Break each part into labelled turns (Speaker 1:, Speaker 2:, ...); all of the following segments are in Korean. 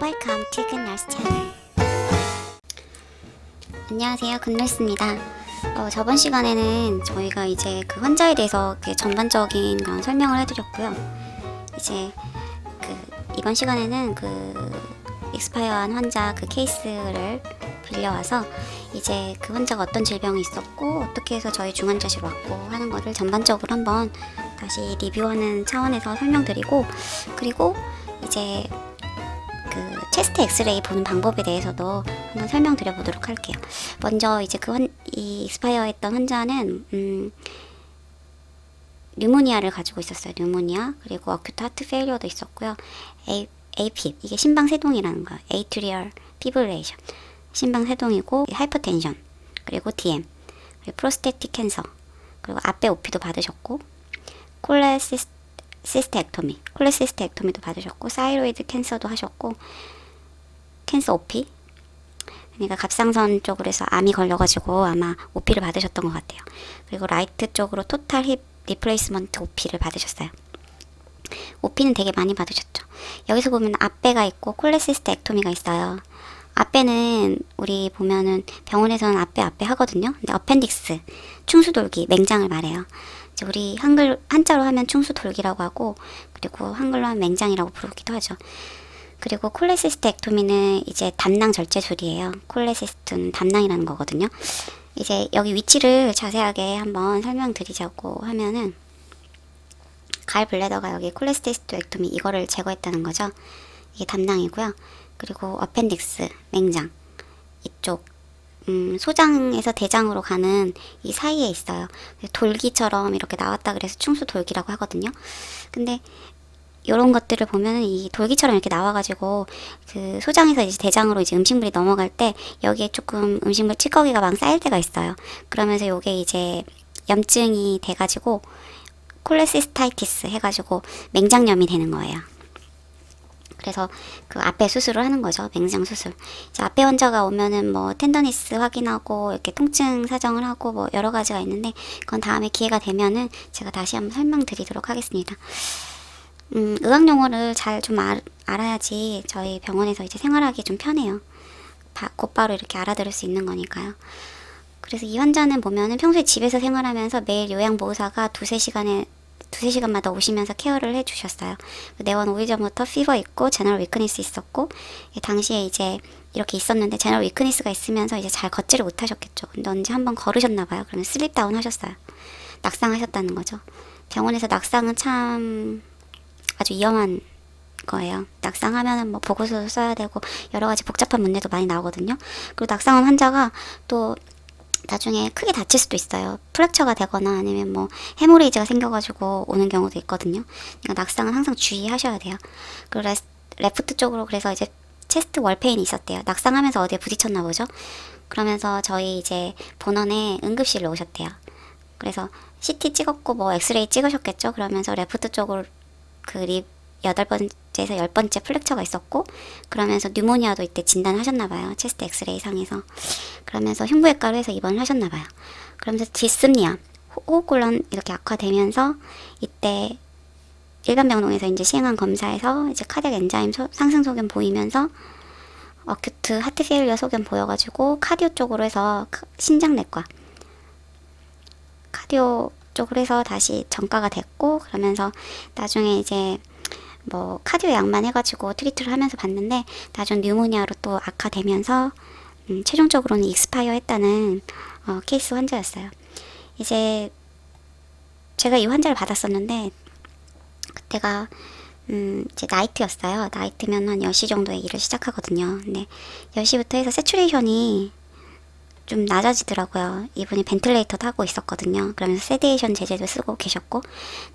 Speaker 1: Welcome to 굿널스 채널. 안녕하세요, 굿널스입니다. 저번 시간에는 저희가 이제 그 환자에 대해서 전반적인 그런 설명을 해드렸고요. 이제 이번 시간에는 익스파이어한 환자 그 케이스를 빌려와서 이제 그 환자가 어떤 질병이 있었고 어떻게 해서 저희 중환자실 왔고 하는 거를 전반적으로 한번 다시 리뷰하는 차원에서 설명드리고, 그리고 이제 체스트 엑스레이 보는 방법에 대해서도 한번 설명드려 보도록 할게요. 먼저 이제 이 익스파이어 했던 환자는 뉴모니아를 가지고 있었어요. 뉴모니아, 그리고 어큐트 하트 페일리어도 있었고요. AFib, 이게 심방세동이라는 거예요. Atrial Fibrillation, 심방세동이고, 하이퍼텐션, 그리고 DM, 그리고 프로스테틱 캔서, 그리고 앞배 오피도 받으셨고, 콜레시스텍토미도 받으셨고, 사이로이드 캔서도 하셨고, 캔서 오피, 그러니까 갑상선 쪽으로 해서 암이 걸려가지고 아마 오피를 받으셨던 것 같아요. 그리고 라이트 쪽으로 토탈 힙 리플레이스먼트 오피를 받으셨어요. 오피는 되게 많이 받으셨죠. 여기서 보면 앞배가 있고 콜레시스텍토미가 있어요. 앞배는 우리 보면은 병원에서는 앞배 하거든요. 근데 어펜딕스, 충수돌기, 맹장을 말해요. 이제 우리 한자로 하면 충수돌기라고 하고, 그리고 한글로 하면 맹장이라고 부르기도 하죠. 그리고 콜레시스텍토미는 이제 담낭 절제술이에요. 콜레시스트는 담낭이라는 거거든요. 이제 여기 위치를 자세하게 한번 설명드리자고 하면은, 갈블레더가 여기 콜레시스텍토미 이거를 제거했다는 거죠. 이게 담낭이고요. 그리고 어펜딕스, 맹장 이쪽 소장에서 대장으로 가는 이 사이에 있어요. 돌기처럼 이렇게 나왔다 그래서 충수돌기라고 하거든요. 근데 이런 것들을 보면은 이 돌기처럼 이렇게 나와가지고 그 소장에서 이제 대장으로 이제 음식물이 넘어갈 때 여기에 조금 음식물 찌꺼기가 막 쌓일 때가 있어요. 그러면서 요게 이제 염증이 돼가지고 콜레시스타이티스 해가지고 맹장염이 되는 거예요. 그래서 그 앞배 수술을 하는 거죠. 맹장 수술. 이제 앞배 환자가 오면은 뭐 텐더니스 확인하고 이렇게 통증 사정을 하고 뭐 여러 가지가 있는데, 그건 다음에 기회가 되면은 제가 다시 한번 설명드리도록 하겠습니다. 의학 용어를 잘 좀 알아야지 저희 병원에서 이제 생활하기 좀 편해요. 곧바로 이렇게 알아들을 수 있는 거니까요. 그래서 이 환자는 보면은 평소에 집에서 생활하면서 매일 요양보호사가 두세 시간마다 오시면서 케어를 해주셨어요. 내원 5일 전부터 피버 있고 제너럴 위크니스 있었고, 당시에 이제 이렇게 있었는데 제너럴 위크니스가 있으면서 이제 잘 걷지를 못하셨겠죠. 근데 언제 한번 걸으셨나봐요. 그러면 슬립다운 하셨어요. 낙상하셨다는 거죠. 병원에서 낙상은 참 아주 위험한 거예요. 낙상하면은 뭐 보고서도 써야 되고 여러 가지 복잡한 문제도 많이 나오거든요. 그리고 낙상한 환자가 또 나중에 크게 다칠 수도 있어요. 프랙처가 되거나 아니면 뭐 헤모레이즈가 생겨가지고 오는 경우도 있거든요. 그러니까 낙상은 항상 주의하셔야 돼요. 그리고 레프트 쪽으로 그래서 이제 체스트 월페인이 있었대요. 낙상하면서 어디에 부딪혔나 보죠. 그러면서 저희 이제 본원에 응급실로 오셨대요. 그래서 CT 찍었고 뭐 엑스레이 찍으셨겠죠. 그러면서 레프트 쪽으로 8번째에서 10번째 플렉처가 있었고, 그러면서 뉴모니아도 이때 진단하셨나봐요. 체스트 엑스레이 상에서. 그러면서 흉부외과로 해서 입원을 하셨나봐요. 그러면서 디스프니아, 호흡곤란 이렇게 악화되면서 이때 일반병동에서 이제 시행한 검사에서 이제 카디악 엔자임 상승 소견 보이면서 어큐트 하트 페일리어 소견 보여가지고 카디오 쪽으로 해서 신장내과 카디오 쪽으로 해서 다시 전가가 됐고, 그러면서 나중에 이제 뭐 카디오 약만 해가지고 트리트를 하면서 봤는데 나중 뉴모니아로 또 악화되면서 최종적으로는 익스파이어 했다는 케이스 환자였어요. 이제 제가 이 환자를 받았었는데 그때가 이제 나이트였어요. 나이트면 한 10시 정도에 일을 시작하거든요. 근데 10시부터 해서 세츄레이션이 좀 낮아지더라고요. 이분이 벤틀레이터도 하고 있었거든요. 그러면서 세디에이션 제제도 쓰고 계셨고,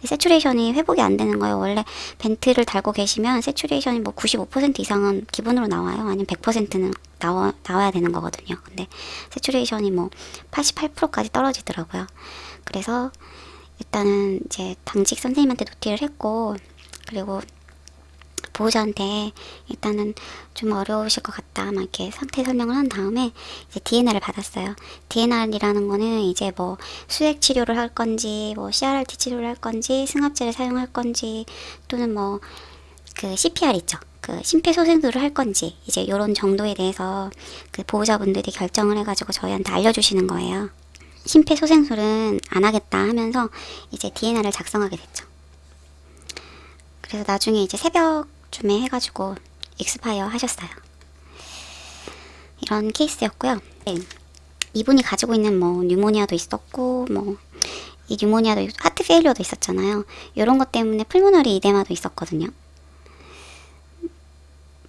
Speaker 1: 세츄레이션이 회복이 안 되는 거예요. 원래 벤트를 달고 계시면 세츄레이션이 뭐 95% 이상은 기본으로 나와요. 아니면 100%는 나와야 되는 거거든요. 근데 세츄레이션이 뭐 88%까지 떨어지더라고요. 그래서 일단은 이제 당직 선생님한테 노티를 했고, 그리고 보호자한테 일단은 좀 어려우실 것 같다 막 이렇게 상태 설명을 한 다음에 이제 DNR을 받았어요. DNR이라는 거는 이제 뭐 수액 치료를 할 건지 뭐 CRRT 치료를 할 건지 승합제를 사용할 건지 또는 뭐 그 CPR 있죠. 그 심폐소생술을 할 건지 이제 요런 정도에 대해서 그 보호자분들이 결정을 해가지고 저희한테 알려주시는 거예요. 심폐소생술은 안 하겠다 하면서 이제 DNR을 작성하게 됐죠. 그래서 나중에 이제 새벽쯤에 해가지고 익스파이어 하셨어요. 이런 케이스였고요. 네. 이분이 가지고 있는 뭐 뉴모니아도 있었고 뭐 이 뉴모니아도 하트 페일리어도 있었잖아요. 이런 것 때문에 풀모너리 이데마도 있었거든요.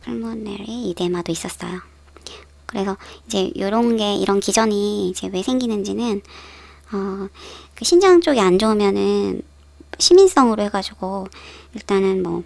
Speaker 1: 풀모너리 이데마도 있었어요. 그래서 이제 이런 기전이 이제 왜 생기는지는 그 신장 쪽이 안 좋으면은 시민성으로 해가지고 일단은 뭐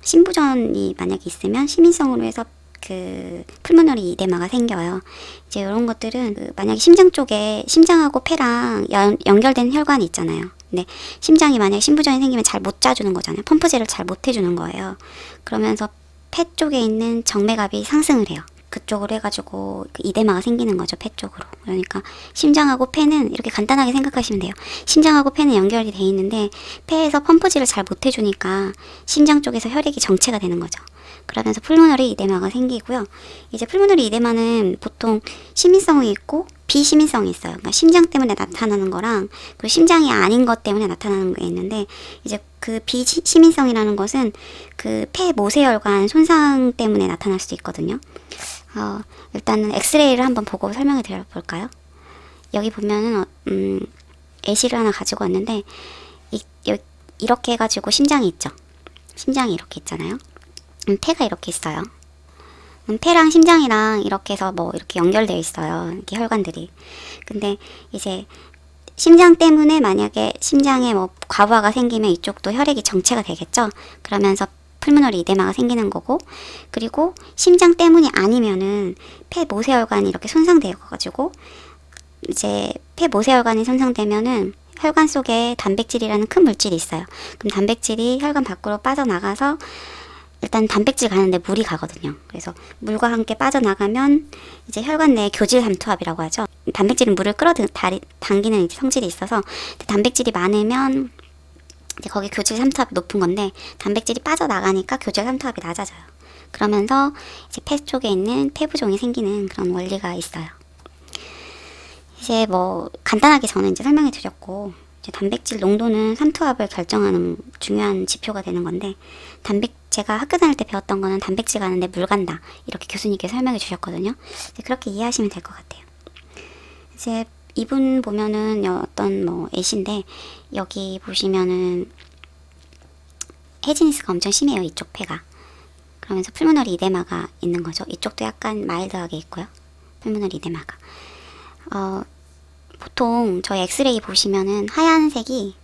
Speaker 1: 심부전이 만약에 있으면 시민성으로 해서 그 풀모너리 이데마가 생겨요. 이제 이런 것들은 그 만약에 심장 쪽에 심장하고 폐랑 연결된 혈관이 있잖아요. 근데 심장이 만약에 심부전이 생기면 잘 못 짜주는 거잖아요. 펌프제를 잘 못 해주는 거예요. 그러면서 폐 쪽에 있는 정맥압이 상승을 해요. 그쪽으로 해가지고 그 이데마가 생기는 거죠. 폐 쪽으로. 그러니까 심장하고 폐는 이렇게 간단하게 생각하시면 돼요. 심장하고 폐는 연결이 돼 있는데 폐에서 펌프질을 잘 못 해주니까 심장 쪽에서 혈액이 정체가 되는 거죠. 그러면서 풀모너리 이데마가 생기고요. 이제 풀모너리 이데마는 보통 시민성이 있고 비시민성이 있어요. 그러니까 심장 때문에 나타나는 거랑 그리고 심장이 아닌 것 때문에 나타나는 게 있는데 이제 그 비시민성이라는 것은 그 폐 모세혈관 손상 때문에 나타날 수도 있거든요. 일단은 엑스레이를 한번 보고 설명을 드려볼까요? 여기 보면은 애시를 하나 가지고 왔는데 이렇게 해가지고 심장이 있죠. 심장이 이렇게 있잖아요. 폐가 이렇게 있어요. 폐랑 심장이랑 이렇게 해서 뭐 이렇게 연결되어 있어요. 이렇게 혈관들이. 근데 이제 심장 때문에 만약에 심장에 뭐 과부하가 생기면 이쪽도 혈액이 정체가 되겠죠. 그러면서 풀모너리 이데마가 생기는 거고, 그리고 심장 때문이 아니면은 폐 모세혈관이 이렇게 손상되어가지고 이제 폐 모세혈관이 손상되면은 혈관 속에 단백질이라는 큰 물질이 있어요. 그럼 단백질이 혈관 밖으로 빠져나가서 일단 단백질 가는데 물이 가거든요. 그래서 물과 함께 빠져나가면 이제 혈관 내에 교질 삼투압이라고 하죠. 단백질은 물을 당기는 성질이 있어서 단백질이 많으면 이제 거기 교질 삼투압이 높은 건데 단백질이 빠져나가니까 교질 삼투압이 낮아져요. 그러면서 이제 폐 쪽에 있는 폐부종이 생기는 그런 원리가 있어요. 이제 뭐 간단하게 저는 이제 설명해 드렸고 이제 단백질 농도는 삼투압을 결정하는 중요한 지표가 되는 건데 제가 학교 다닐 때 배웠던 거는 단백질 가는데 물 간다 이렇게 교수님께서 설명해 주셨거든요. 이제 그렇게 이해하시면 될 것 같아요. 이제 이분 보면은 어떤 뭐 애신데 여기 보시면은 헤지니스가 엄청 심해요. 이쪽 폐가. 그러면서 풀모너리 이데마가 있는 거죠. 이쪽도 약간 마일드하게 있고요. 풀모너리 이데마가. 보통 저희 엑스레이 보시면은 하얀색이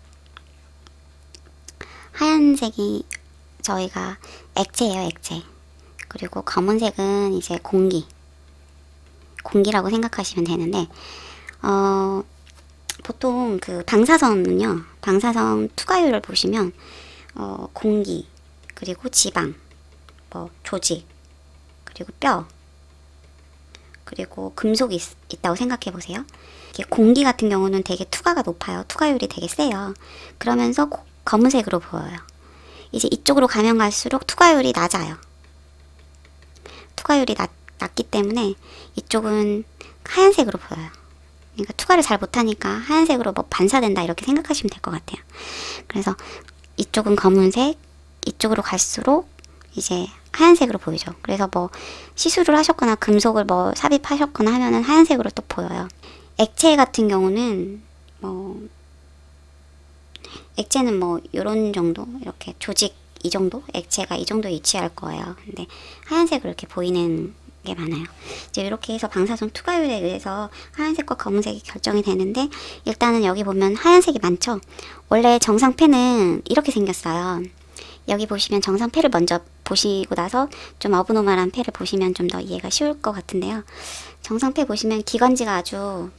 Speaker 1: 저희가 액체예요, 액체. 그리고 검은색은 이제 공기라고 생각하시면 되는데 보통 그 방사선은요, 방사선 투과율을 보시면 공기, 그리고 지방, 뭐 조직, 그리고 뼈, 그리고 금속이 있다고 생각해 보세요. 공기 같은 경우는 되게 투과가 높아요. 투과율이 되게 세요. 그러면서 검은색으로 보여요. 이제 이쪽으로 가면 갈수록 투과율이 낮아요. 투과율이 낮기 때문에 이쪽은 하얀색으로 보여요. 그러니까 투과를 잘 못하니까 하얀색으로 뭐 반사된다 이렇게 생각하시면 될 것 같아요. 그래서 이쪽은 검은색, 이쪽으로 갈수록 이제 하얀색으로 보이죠. 그래서 뭐 시술을 하셨거나 금속을 뭐 삽입하셨거나 하면은 하얀색으로 또 보여요. 액체 같은 경우는 액체는 뭐 요런 정도, 이렇게 조직 이 정도, 액체가 이 정도 위치할 거예요. 근데 하얀색으로 이렇게 보이는 게 많아요. 이제 이렇게 해서 방사선 투과율에 의해서 하얀색과 검은색이 결정이 되는데 일단은 여기 보면 하얀색이 많죠. 원래 정상폐는 이렇게 생겼어요. 여기 보시면 정상폐를 먼저 보시고 나서 좀 어브노멀한 폐를 보시면 좀 더 이해가 쉬울 것 같은데요. 정상폐 보시면 기관지가 아주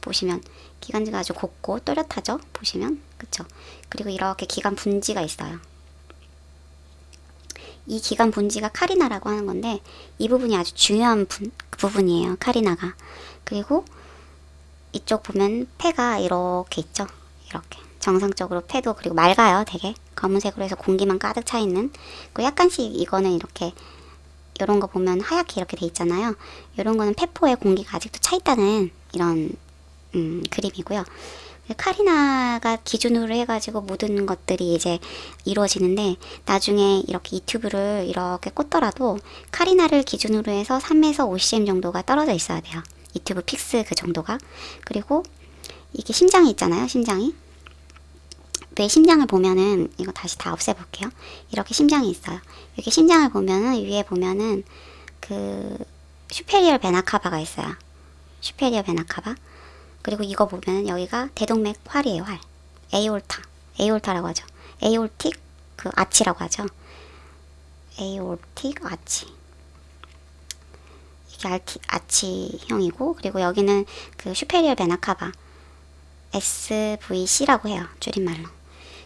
Speaker 1: 곱고 또렷하죠. 보시면 그쵸. 그리고 이렇게 기관 분지가 있어요. 이 기관 분지가 카리나라고 하는 건데 이 부분이 아주 중요한 부분이에요. 카리나가. 그리고 이쪽 보면 폐가 이렇게 있죠. 이렇게 정상적으로 폐도 그리고 맑아요. 되게 검은색으로 해서 공기만 가득 차 있는. 그 약간씩 이거는 이렇게 요런 거 보면 하얗게 이렇게 돼 있잖아요. 요런 거는 페포에 공기가 아직도 차 있다는 이런 그림이고요. 카리나가 기준으로 해가지고 모든 것들이 이제 이루어지는데, 나중에 이렇게 이 튜브를 이렇게 꽂더라도 카리나를 기준으로 해서 3에서 5cm 정도가 떨어져 있어야 돼요. 이 튜브 픽스 그 정도가. 그리고 이게 심장이 있잖아요. 심장이. 왜 심장을 보면은, 이거 다시 다 없애볼게요. 이렇게 심장이 있어요. 여기 심장을 보면은 위에 보면은 그 슈페리얼 베나카바가 있어요. 슈페리얼 베나카바. 그리고 이거 보면 여기가 대동맥 활이에요. 활. 에이올타라고 하죠. 에이올틱 그 아치라고 하죠. 에이올틱 아치. 이게 아치형이고, 그리고 여기는 그 슈페리얼 베나카바 SVC라고 해요. 줄임말로.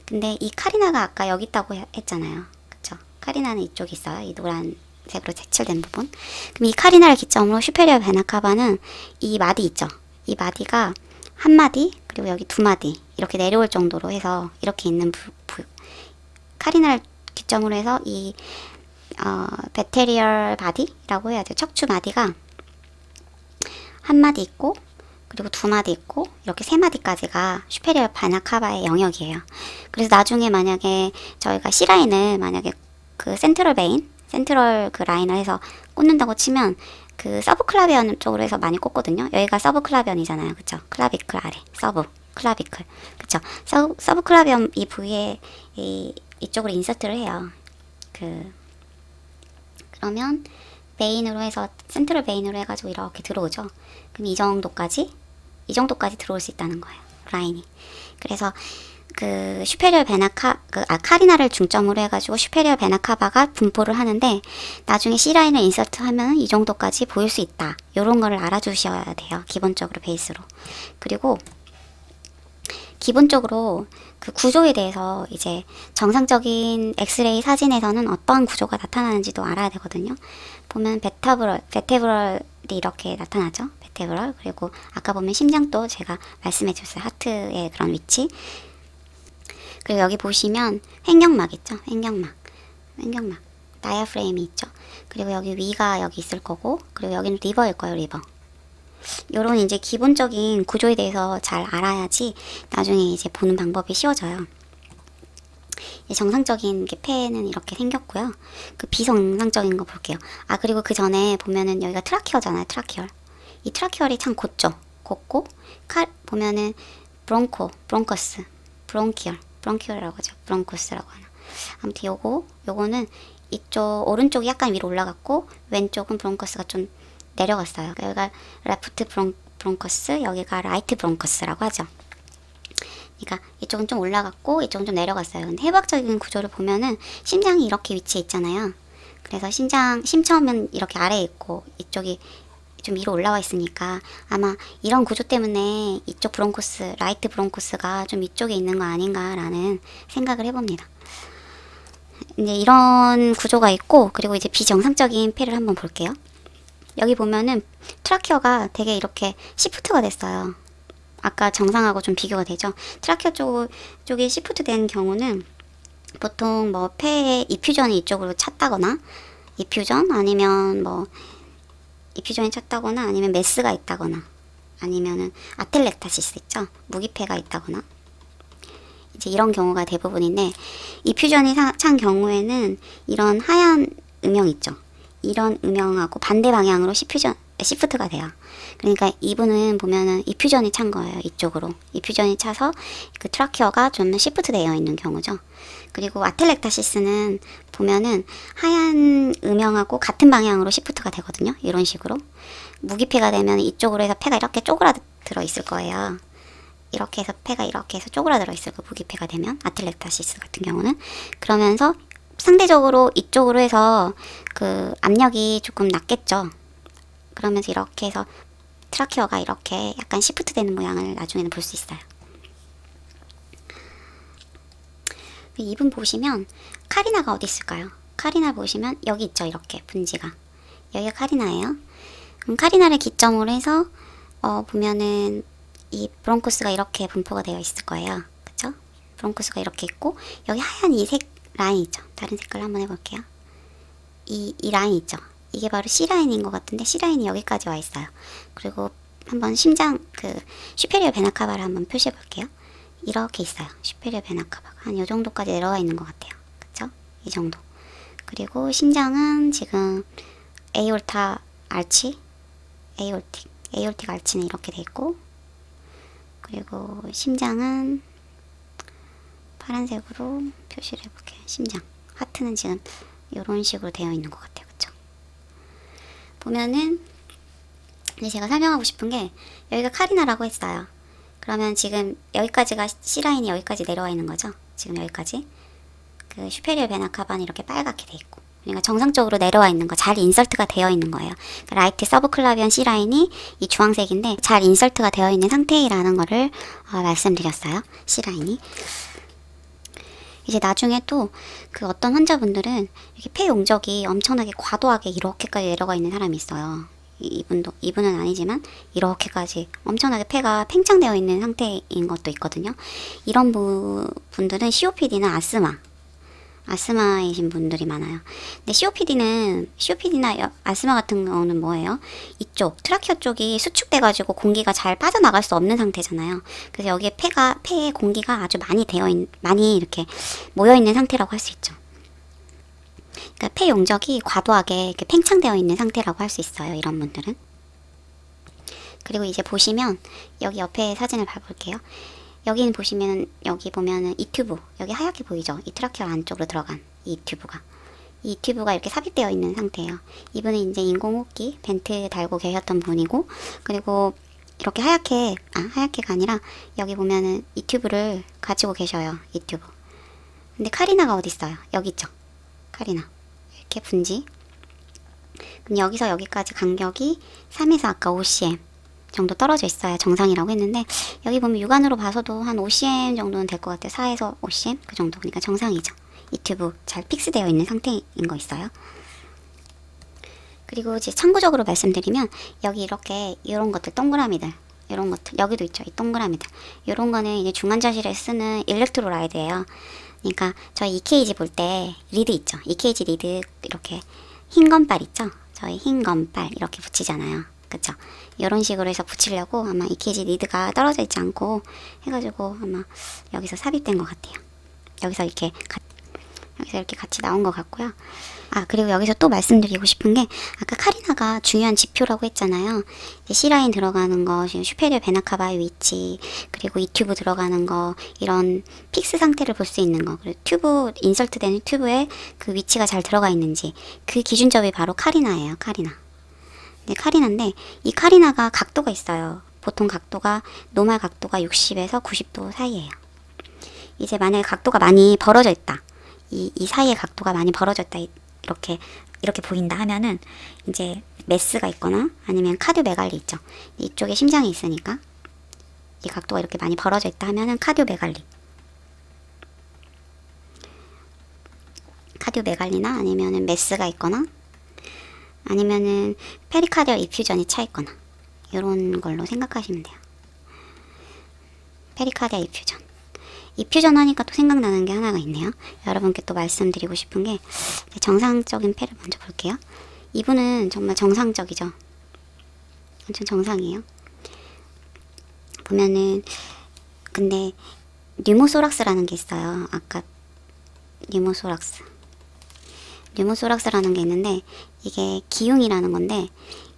Speaker 1: 근데 이 카리나가 아까 여기 있다고 했잖아요. 그쵸? 카리나는 이쪽에 있어요. 이 노란색으로 색칠된 부분. 그럼 이 카리나를 기점으로 슈페리얼 베나카바는 이 마디 있죠? 이 마디가 한 마디, 그리고 여기 두 마디 이렇게 내려올 정도로 해서 이렇게 있는 카리나를 기점으로 해서 이 베테리얼 바디라고 해야 돼요. 척추 마디가 한 마디 있고, 그리고 두 마디 있고, 이렇게 세 마디까지가 슈페리얼 베나카바의 영역이에요. 그래서 나중에 만약에 저희가 C라인을 만약에 그 센트럴 그 라인을 해서 꽂는다고 치면 그 서브클라비언 쪽으로 해서 많이 꽂거든요. 여기가 서브클라비언이잖아요. 그쵸? 클라비클 아래. 클라비클. 그쵸? 서브클라비언 이 부위에 이쪽으로 인서트를 해요. 그러면 베인으로 해서, 센트럴 베인으로 해가지고 이렇게 들어오죠. 그럼 이 정도까지 들어올 수 있다는 거예요. 라인이. 그래서 그 슈페리얼 카리나를 중점으로 해가지고 슈페리얼 베나카바가 분포를 하는데, 나중에 C라인을 인서트 하면 이 정도까지 보일 수 있다. 요런 거를 알아주셔야 돼요. 기본적으로 베이스로. 그리고 기본적으로 그 구조에 대해서 이제 정상적인 엑스레이 사진에서는 어떠한 구조가 나타나는지도 알아야 되거든요. 보면 베테브럴이 이렇게 나타나죠. 베테브럴. 그리고 아까 보면 심장도 제가 말씀해 줬어요. 하트의 그런 위치. 그리고 여기 보시면 횡격막 있죠. 횡격막. 다이아프레임이 있죠. 그리고 여기 위가 여기 있을 거고, 그리고 여기는 리버일 거예요. 리버. 요런 이제 기본적인 구조에 대해서 잘 알아야지 나중에 이제 보는 방법이 쉬워져요. 정상적인 폐는 이렇게 생겼고요. 그 비정상적인 거 볼게요. 그리고 그 전에 보면은 여기가 트라키어잖아요. 트라키얼. 이 트라키얼이 참 곧죠. 곧고, 보면은 브론키얼이라고 하죠. 브론코스라고 하나. 아무튼 요거는 이쪽 오른쪽이 약간 위로 올라갔고, 왼쪽은 브론커스가 좀 내려갔어요. 여기가 레프트 브론커스, 여기가 라이트 브론커스라고 하죠. 그러니까 이쪽은 좀 올라갔고 이쪽은 좀 내려갔어요. 근데 해부학적인 구조를 보면은 심장이 이렇게 위치해 있잖아요. 그래서 심처음은 이렇게 아래에 있고 이쪽이 좀 위로 올라와 있으니까 아마 이런 구조 때문에 이쪽 라이트 브론코스가 좀 이쪽에 있는 거 아닌가라는 생각을 해봅니다. 이제 이런 구조가 있고, 그리고 이제 비정상적인 폐를 한번 볼게요. 여기 보면은 트라키어가 되게 이렇게 시프트가 됐어요. 아까 정상하고 좀 비교가 되죠. 트라키어 쪽이 시프트 된 경우는 보통 뭐 폐의 이퓨전이 이쪽으로 찼다거나, 이퓨전이 찼다거나, 아니면 메스가 있다거나, 아니면은 아텔렉타시스 있죠. 무기폐가 있다거나, 이제 이런 경우가 대부분인데, 이퓨전이 찬 경우에는 이런 하얀 음영 있죠. 이런 음영하고 반대 방향으로 시프트가 돼요. 그러니까 이분은 보면은 이퓨전이 찬 거예요. 이쪽으로. 이퓨전이 차서 그 트라키어가 좀 시프트 되어 있는 경우죠. 그리고 아텔렉타시스는 보면은 하얀 음영하고 같은 방향으로 시프트가 되거든요. 이런 식으로. 무기폐가 되면 이쪽으로 해서 폐가 이렇게 쪼그라들어 있을 거예요. 이렇게 해서 폐가 이렇게 해서 쪼그라들어 있을 거예요. 무기폐가 되면. 아텔렉타시스 같은 경우는. 그러면서 상대적으로 이쪽으로 해서 그 압력이 조금 낮겠죠. 그러면서 이렇게 해서 트라키어가 이렇게 약간 시프트 되는 모양을 나중에는 볼 수 있어요. 이분 보시면 카리나가 어디 있을까요? 카리나 보시면 여기 있죠. 이렇게 분지가. 여기가 카리나예요. 카리나를 기점으로 해서 보면은 이 브론코스가 이렇게 분포가 되어 있을 거예요. 그쵸? 브론코스가 이렇게 있고, 여기 하얀 이 색 라인 있죠. 다른 색깔로 한번 해볼게요. 이 라인 있죠. 이게 바로 C라인인 것 같은데 C라인이 여기까지 와 있어요. 그리고 한번 심장 슈페리어 베나카바를 한번 표시해 볼게요. 이렇게 있어요. 슈페리어 베나카바가 한 이 정도까지 내려와 있는 것 같아요. 그쵸? 이 정도. 그리고 심장은 지금 에이올타 알치, 에이올틱 알치는 이렇게 돼 있고, 그리고 심장은 파란색으로 표시를 해볼게요. 심장 하트는 지금 이런 식으로 되어 있는 것 같아요. 그쵸? 보면은 이제 제가 설명하고 싶은 게, 여기가 카리나라고 했어요. 그러면 지금 여기까지가 C라인이 여기까지 내려와 있는 거죠. 지금 여기까지 그 슈페리어 베나카바는 이렇게 빨갛게 돼 있고, 그러니까 정상적으로 내려와 있는 거, 잘 인설트가 되어 있는 거예요. 그러니까 라이트 서브클라비언 C라인이 이 주황색인데 잘 인설트가 되어 있는 상태라는 거를 말씀드렸어요. C라인이. 이제 나중에 또 그 어떤 환자분들은 이렇게 폐 용적이 엄청나게 과도하게 이렇게까지 내려가 있는 사람이 있어요. 이분은 아니지만 이렇게까지 엄청나게 폐가 팽창되어 있는 상태인 것도 있거든요. 이런 분들은 COPD나 아스마이신 분들이 많아요. 근데 COPD나 아스마 같은 경우는 뭐예요? 이쪽 트라키오 쪽이 수축돼가지고 공기가 잘 빠져나갈 수 없는 상태잖아요. 그래서 여기에 폐에 공기가 아주 많이 이렇게 모여 있는 상태라고 할 수 있죠. 그러니까 폐 용적이 과도하게 이렇게 팽창되어 있는 상태라고 할 수 있어요. 이런 분들은. 그리고 이제 보시면 여기 옆에 사진을 봐볼게요. 여기는 보시면 여기 보면은 이 튜브, 여기 하얗게 보이죠? 이 트라키오 안쪽으로 들어간 이 튜브가 이렇게 삽입되어 있는 상태예요. 이분은 이제 인공호흡기 벤트 달고 계셨던 분이고, 그리고 이렇게 하얗게가 아니라 여기 보면은 이 튜브를 가지고 계셔요. 이 튜브. 근데 카리나가 어디 있어요? 여기 있죠? 카리나. 이렇게 분지. 그럼 여기서 여기까지 간격이 3에서 아까 5cm 정도 떨어져 있어야 정상이라고 했는데, 여기 보면 육안으로 봐서도 한 5cm 정도는 될 것 같아요. 4에서 5cm 그 정도. 그러니까 정상이죠. 이 튜브 잘 픽스되어 있는 상태인 거 있어요. 그리고 이제 참고적으로 말씀드리면, 여기 이렇게 이런 것들 동그라미들, 이런 것들 여기도 있죠. 이 동그라미들. 이런 거는 이제 중환자실에 쓰는 일렉트로라이드예요. 그러니까 저희 EKG 볼 때 리드 있죠. EKG 리드 이렇게 흰 건빨 있죠. 저희 흰 건빨 이렇게 붙이잖아요. 그쵸? 이런 식으로 해서 붙이려고 아마 EKG 리드가 떨어져 있지 않고 해가지고 아마 여기서 삽입된 것 같아요. 여기서 이렇게 같이 나온 것 같고요. 그리고 여기서 또 말씀드리고 싶은 게, 아까 카리나가 중요한 지표라고 했잖아요. C라인 들어가는 거, 슈페리어 베나카바의 위치, 그리고 이 튜브 들어가는 거, 이런 픽스 상태를 볼 수 있는 거, 그리고 인설트 되는 튜브에 그 위치가 잘 들어가 있는지, 그 기준점이 바로 카리나예요. 네, 카리나인데 이 카리나가 각도가 있어요. 보통 노멀 각도가 60에서 90도 사이예요. 이제 만약에 각도가 많이 벌어져 있다. 이 사이의 각도가 많이 벌어져 있다. 이렇게 보인다 하면은 이제 메스가 있거나 아니면 카디오메갈리 있죠. 이쪽에 심장이 있으니까 이 각도가 이렇게 많이 벌어져 있다 하면은 카디오메갈리나 아니면은 메스가 있거나 아니면은 페리카디얼 이퓨전이 차 있거나 이런 걸로 생각하시면 돼요. 페리카디얼 이퓨전 하니까 또 생각나는 게 하나가 있네요. 여러분께 또 말씀드리고 싶은 게, 정상적인 폐를 먼저 볼게요. 이분은 정말 정상적이죠. 완전 정상이에요. 보면은 근데 뉴모소락스라는 게 있어요. 아까 뉴모소락스라는 게 있는데, 이게 기흉이라는 건데,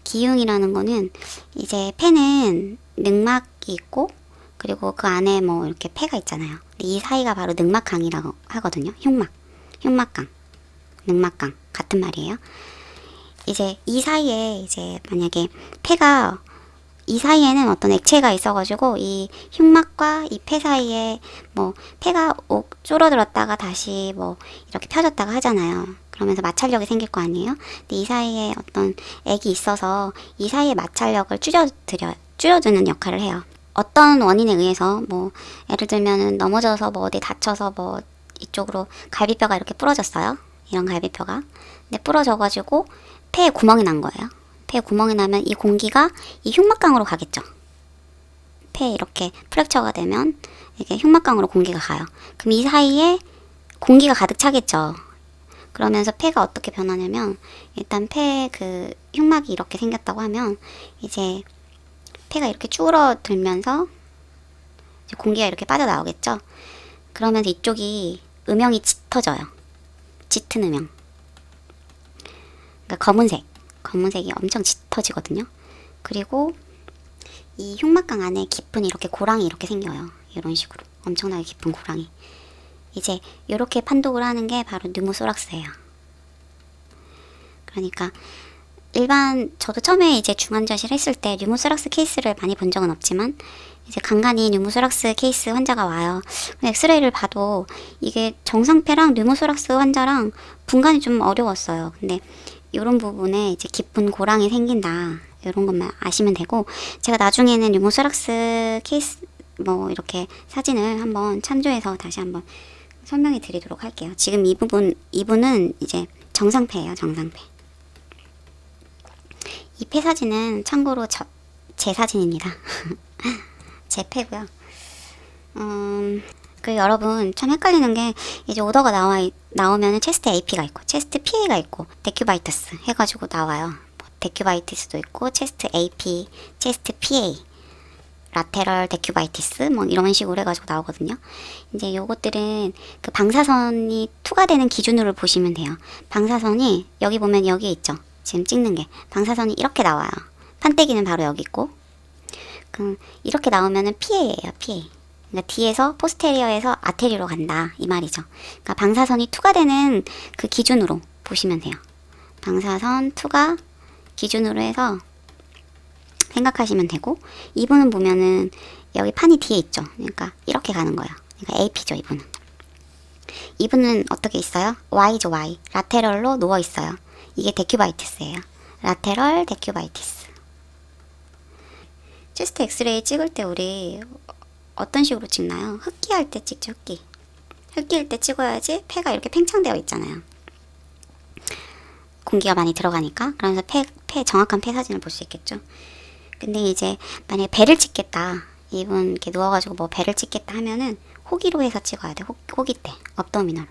Speaker 1: 기흉이라는 거는 이제 폐는 늑막이 있고, 그리고 그 안에 뭐 이렇게 폐가 있잖아요. 근데 이 사이가 바로 늑막강이라고 하거든요. 흉막강, 늑막강 같은 말이에요. 이제 이 사이에 이제 만약에 이 사이에는 어떤 액체가 있어가지고 이 흉막과 이 폐 사이에 뭐 폐가 줄어들었다가 다시 뭐 이렇게 펴졌다가 하잖아요. 그러면서 마찰력이 생길 거 아니에요. 근데 이 사이에 어떤 액이 있어서 이 사이의 마찰력을 줄여주는 역할을 해요. 어떤 원인에 의해서 뭐 예를 들면은 넘어져서 뭐 어디 다쳐서 뭐 이쪽으로 갈비뼈가 이렇게 부러졌어요. 이런 갈비뼈가. 근데 부러져가지고 폐에 구멍이 난 거예요. 폐에 구멍이 나면 이 공기가 이 흉막강으로 가겠죠. 폐에 이렇게 프랙처가 되면 이게 흉막강으로 공기가 가요. 그럼 이 사이에 공기가 가득 차겠죠. 그러면서 폐가 어떻게 변하냐면, 일단 폐 그 흉막이 이렇게 생겼다고 하면 이제 폐가 이렇게 줄어들면서 이제 공기가 이렇게 빠져나오겠죠. 그러면서 이쪽이 음영이 짙어져요. 짙은 음영. 그러니까 검은색이 엄청 짙어지거든요. 그리고 이 흉막강 안에 깊은 이렇게 고랑이 이렇게 생겨요. 이런 식으로 엄청나게 깊은 고랑이. 이제 이렇게 판독을 하는 게 바로 뉴모소락스예요. 그러니까 일반 저도 처음에 이제 중환자실 했을 때 뉴모소락스 케이스를 많이 본 적은 없지만 이제 간간히 뉴모소락스 케이스 환자가 와요. 엑스레이를 봐도 이게 정상폐랑 뉴모소락스 환자랑 분간이 좀 어려웠어요. 근데 이런 부분에 이제 깊은 고랑이 생긴다. 이런 것만 아시면 되고, 제가 나중에는 뉴모소락스 케이스 뭐 이렇게 사진을 한번 참조해서 다시 한번 설명해 드리도록 할게요. 지금 이분은 이제 정상폐예요. 정상폐. 이 폐 사진은 참고로 제 사진입니다. 제 폐고요. 그 여러분 참 헷갈리는 게 이제 오더가 나오면은 체스트 AP가 있고 체스트 PA가 있고 데큐바이터스 해가지고 나와요. 뭐 데큐바이티스도 있고 체스트 AP, 체스트 PA, 라테럴 데큐바이티스 뭐 이런 식으로 해가지고 나오거든요. 이제 요것들은 그 방사선이 투과되는 기준으로 보시면 돼요. 방사선이 여기 보면 여기 있죠. 지금 찍는 게 방사선이 이렇게 나와요. 판때기는 바로 여기 있고, 이렇게 나오면은 PA예요. PA. 그러니까 뒤에서 포스테리어에서 아테리로 간다 이 말이죠. 그러니까 방사선이 투과되는 그 기준으로 보시면 돼요. 방사선 투과 기준으로 해서 생각하시면 되고, 이분은 보면은 여기 판이 뒤에 있죠. 그러니까 이렇게 가는 거예요. 그러니까 AP죠. 이분은 어떻게 있어요? Y죠. Y. 라테럴로 누워 있어요. 이게 데큐바이티스예요. 라테럴 데큐바이티스. 체스트 엑스레이 찍을 때 우리 어떤 식으로 찍나요? 흡기할 때 찍죠. 흡기일 때 찍어야지 폐가 이렇게 팽창되어 있잖아요. 공기가 많이 들어가니까. 그러면서 정확한 폐 사진을 볼 수 있겠죠. 근데 이제 만약에 배를 찍겠다, 이분 이렇게 누워가지고 뭐 배를 찍겠다 하면은 호기로 해서 찍어야 돼. 호기 때 업도미널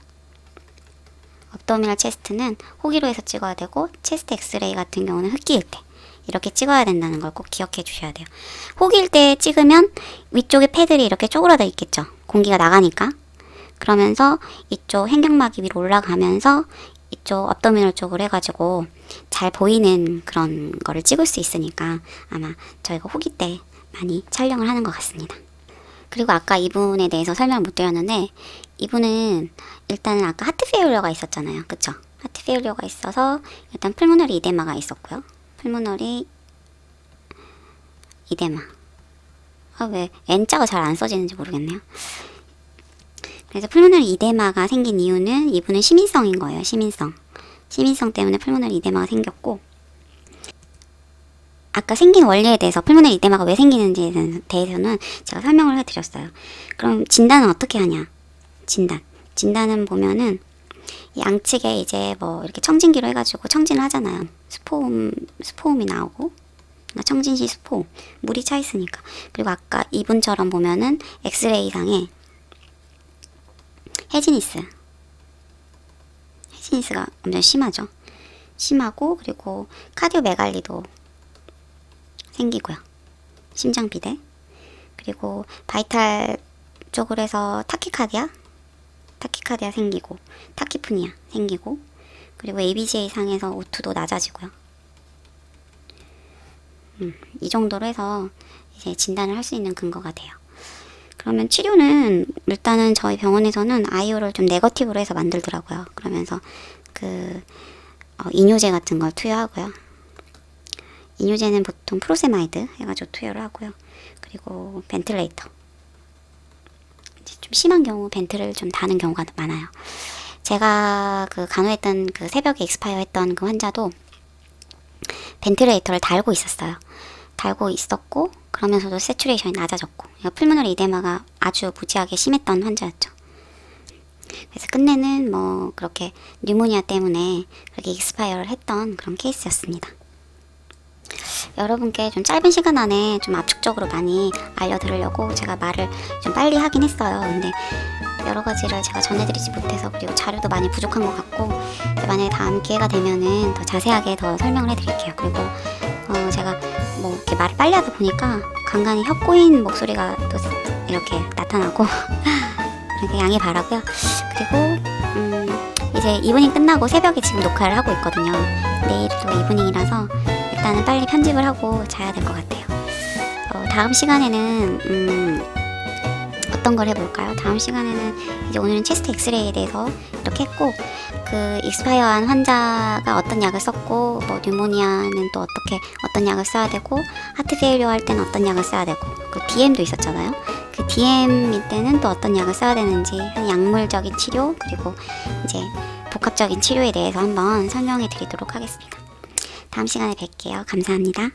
Speaker 1: 체스트는 호기로 해서 찍어야 되고, 체스트 엑스레이 같은 경우는 흡기일 때 이렇게 찍어야 된다는 걸 꼭 기억해 주셔야 돼요. 호기일 때 찍으면 위쪽에 폐들이 이렇게 쪼그라져 있겠죠. 공기가 나가니까. 그러면서 이쪽 횡격막이 위로 올라가면서 이쪽 업도미널 쪽으로 해가지고 잘 보이는 그런 거를 찍을 수 있으니까 아마 저희가 호기 때 많이 촬영을 하는 것 같습니다. 그리고 아까 이분에 대해서 설명을 못 드렸는데, 이분은 일단은 아까 하트 페일리어가 있었잖아요. 그쵸? 하트 페일리어가 있어서 일단 풀모너리 이데마가 있었고요. 풀모너리 이데마. 왜 N자가 잘 안 써지는지 모르겠네요. 그래서 풀모너리 이데마가 생긴 이유는 이분은 시민성인 거예요. 시민성 때문에 풀모너리 이데마가 생겼고, 아까 생긴 원리에 대해서 풀모너리 이데마가 왜 생기는지에 대해서는 제가 설명을 해드렸어요. 그럼 진단은 어떻게 하냐? 진단은 보면은 양측에 이제 뭐 이렇게 청진기로 해가지고 청진을 하잖아요. 스포음이 나오고, 그러니까 청진시 스포음, 물이 차 있으니까. 그리고 아까 이분처럼 보면은 엑스레이상에 헤지니스가 엄청 심하죠. 심하고, 그리고 카디오메갈리도 생기고요. 심장비대. 그리고 바이탈 쪽으로 해서 타키카디아 생기고, 타키프니아 생기고, 그리고 ABGA 상에서 O2도 낮아지고요. 이 정도로 해서 이제 진단을 할 수 있는 근거가 돼요. 그러면 치료는 일단은 저희 병원에서는 아이오를 좀 네거티브로 해서 만들더라고요. 그러면서 이뇨제 같은 걸 투여하고요. 이뇨제는 보통 프로세마이드 해가지고 투여를 하고요. 그리고 벤틀레이터. 좀 심한 경우 벤트를 좀 다는 경우가 많아요. 제가 간호했던 새벽에 익스파이어 했던 그 환자도 벤틀레이터를 달고 있었어요. 달고 있었고, 그러면서도 세츄레이션이 낮아졌고, 풀모너리 이데마가 아주 무지하게 심했던 환자였죠. 그래서 끝내는 뭐 그렇게 뉴모니아 때문에 그렇게 익스파이어를 했던 그런 케이스였습니다. 여러분께 좀 짧은 시간 안에 좀 압축적으로 많이 알려드리려고 제가 말을 좀 빨리 하긴 했어요. 근데 여러 가지를 제가 전해드리지 못해서, 그리고 자료도 많이 부족한 것 같고, 만약에 다음 기회가 되면은 더 자세하게 더 설명을 해드릴게요. 그리고 제가 뭐 이렇게 말을 빨리 하다 보니까 간간히 혀 꼬인 목소리가 또 이렇게 나타나고 그러니까 양해 바라고요. 그리고 이제 이브닝 끝나고 새벽에 지금 녹화를 하고 있거든요. 내일도 이브닝이라서 일단은 빨리 편집을 하고 자야 될 것 같아요. 다음 시간에는 어떤 걸 해볼까요? 다음 시간에는 이제 오늘은 체스트 엑스레이에 대해서 이렇게 했고, 그 익스파이어한 환자가 어떤 약을 썼고, 뭐 뉴모니아는 또 어떤 약을 써야 되고, 하트 페일리어 할 때는 어떤 약을 써야 되고, 그 DM도 있었잖아요. 그 DM일 때는 또 어떤 약을 써야 되는지, 약물적인 치료, 그리고 이제 복합적인 치료에 대해서 한번 설명해 드리도록 하겠습니다. 다음 시간에 뵐게요. 감사합니다.